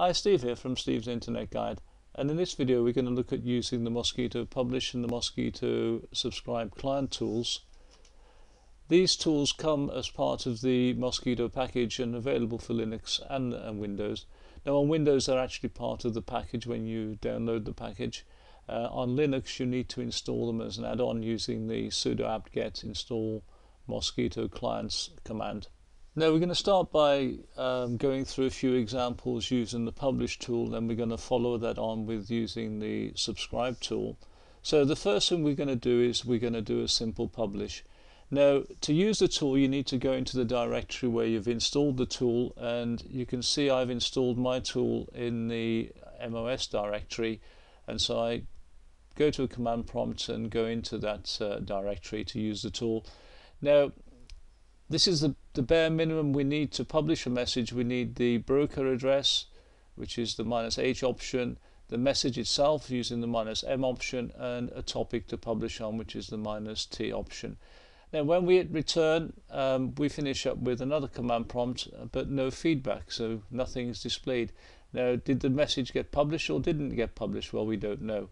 Hi, Steve here from Steve's Internet Guide, and in this video we're going to look at using the Mosquitto Publish and the Mosquitto Subscribe client tools. These tools come as part of the Mosquitto package and available for Linux and Windows. Now on Windows they're actually part of the package when you download the package. On Linux you need to install them as an add-on using the sudo apt-get install Mosquitto clients command. Now we're going to start by going through a few examples using the Publish tool, then we're going to follow that on with using the Subscribe tool. So the first thing we're going to do is we're going to do a simple publish. Now to use the tool you need to go into the directory where you've installed the tool, and you can see I've installed my tool in the MOS directory, and so I go to a command prompt and go into that directory to use the tool. Now this is the bare minimum we need to publish a message. We need the broker address, which is the -H option, the message itself using the -M option, and a topic to publish on, which is the -T option. Now when we hit return, we finish up with another command prompt, but no feedback, so nothing is displayed. Now did the message get published or didn't get published? Well, we don't know.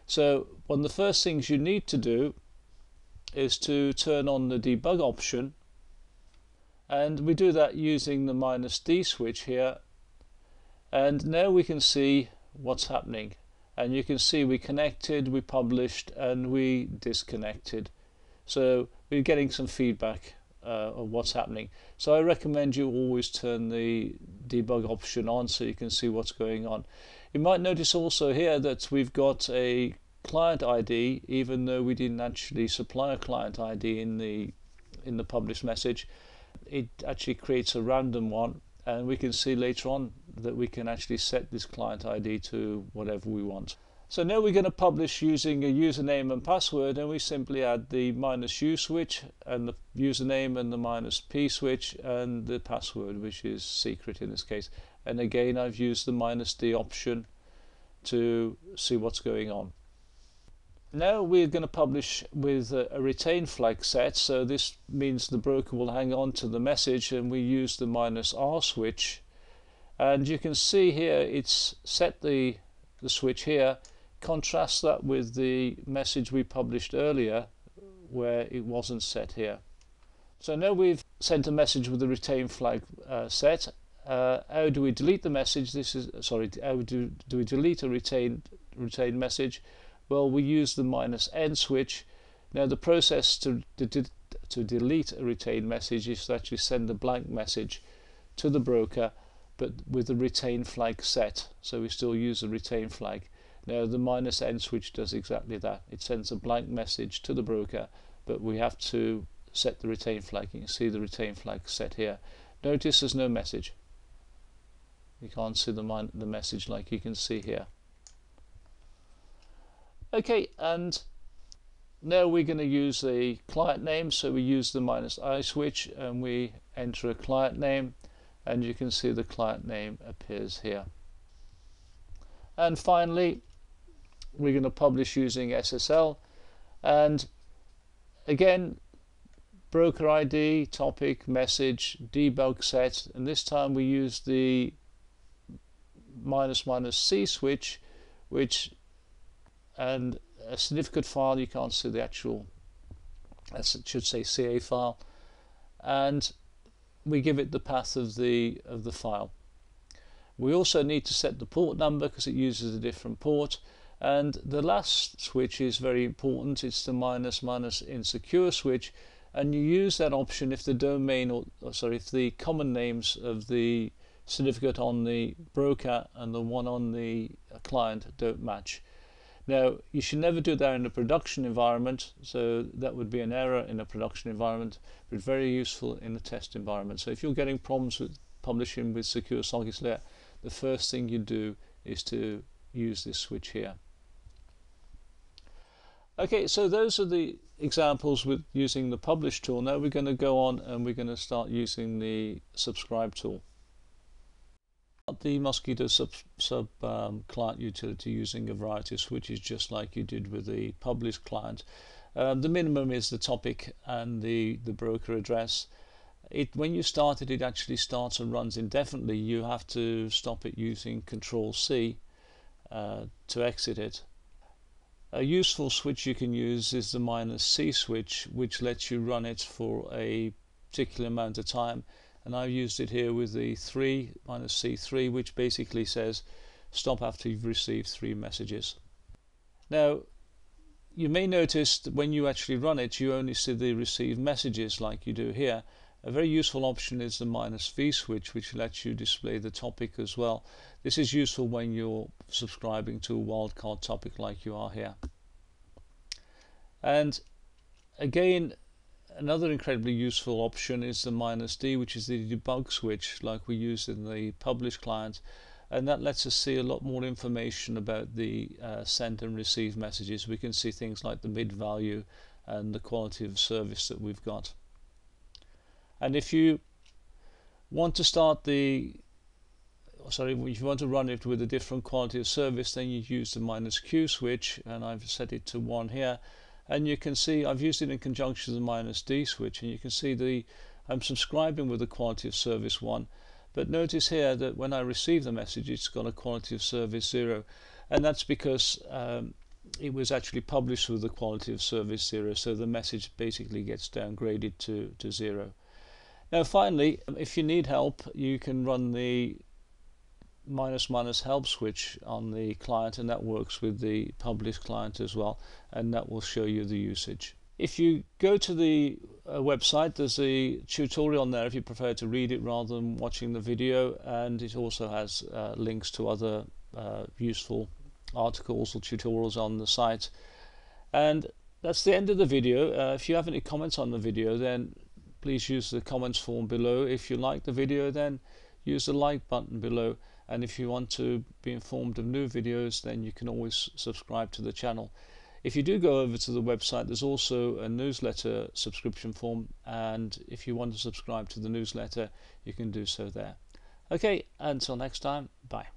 So one of the first things you need to do is to turn on the debug option, and we do that using the -D switch here, and now we can see what's happening, and you can see we connected, we published, and we disconnected. So we're getting some feedback of what's happening. So I recommend you always turn the debug option on so you can see what's going on. You might notice also here that we've got a client ID, even though we didn't actually supply a client ID in the publish message. It actually creates a random one, and we can see later on that we can actually set this client ID to whatever we want. So now we're going to publish using a username and password, and we simply add the -U switch and the username and the -P switch and the password, which is secret in this case. And again I've used the -D option to see what's going on. Now we're going to publish with a retain flag set, so this means the broker will hang on to the message, and we use the -R switch, and you can see here it's set the switch here. Contrast that with the message we published earlier where it wasn't set here. So now we've sent a message with the retain flag set. How do we delete the message? How do we delete a retained message? Well, we use the -N switch. Now the process to delete a retained message is to actually send a blank message to the broker, but with the retain flag set. So we still use the retain flag. Now the -N switch does exactly that. It sends a blank message to the broker, but we have to set the retain flag. You can see the retain flag set here. Notice there's no message. You can't see the message like you can see here. Okay, and now we're going to use the client name, so we use the -I switch and we enter a client name, and you can see the client name appears here. And finally we're going to publish using SSL, and again broker ID, topic, message, debug set, and this time we use the -C switch, which and a certificate file. You can't see the actual, it should say CA file, and we give it the path of the file. We also need to set the port number because it uses a different port, and the last switch is very important. It's the --insecure switch, and you use that option if the domain if the common names of the certificate on the broker and the one on the client don't match. Now you should never do that in a production environment, so that would be an error in a production environment, but very useful in a test environment. So if you're getting problems with publishing with secure sockets layer, the first thing you do is to use this switch here. Okay, so those are the examples with using the Publish tool. Now we're going to go on and we're going to start using the Subscribe tool. The Mosquitto client utility using a variety of switches, just like you did with the Publish client. The minimum is the topic and the broker address. When you start it, it actually starts and runs indefinitely. You have to stop it using Control-C to exit it. A useful switch you can use is the -C switch, which lets you run it for a particular amount of time, and I've used it here with the -C3, which basically says stop after you've received 3 messages. Now you may notice that when you actually run it, you only see the received messages like you do here. A very useful option is the -V switch, which lets you display the topic as well. This is useful when you're subscribing to a wildcard topic like you are here. And again, another incredibly useful option is the -D, which is the debug switch like we used in the publish client, and that lets us see a lot more information about the sent and received messages. We can see things like the mid value and the quality of service that we've got. And if you want to if you want to run it with a different quality of service, then you use the -Q switch, and I've set it to 1 here. And you can see I've used it in conjunction with the -D switch, and you can see I'm subscribing with the quality of service 1. But notice here that when I receive the message, it's got a quality of service 0, and that's because it was actually published with the quality of service 0, so the message basically gets downgraded to 0. Now finally, if you need help, you can run the --help switch on the client, and that works with the publish client as well, and that will show you the usage. If you go to the website, there's a tutorial on there if you prefer to read it rather than watching the video, and it also has links to other useful articles or tutorials on the site. And that's the end of the video. If you have any comments on the video, then please use the comments form below. If you like the video, then use the like button below, and if you want to be informed of new videos, then you can always subscribe to the channel. If you do go over to the website, there's also a newsletter subscription form, and if you want to subscribe to the newsletter, you can do so there. Okay, until next time, bye.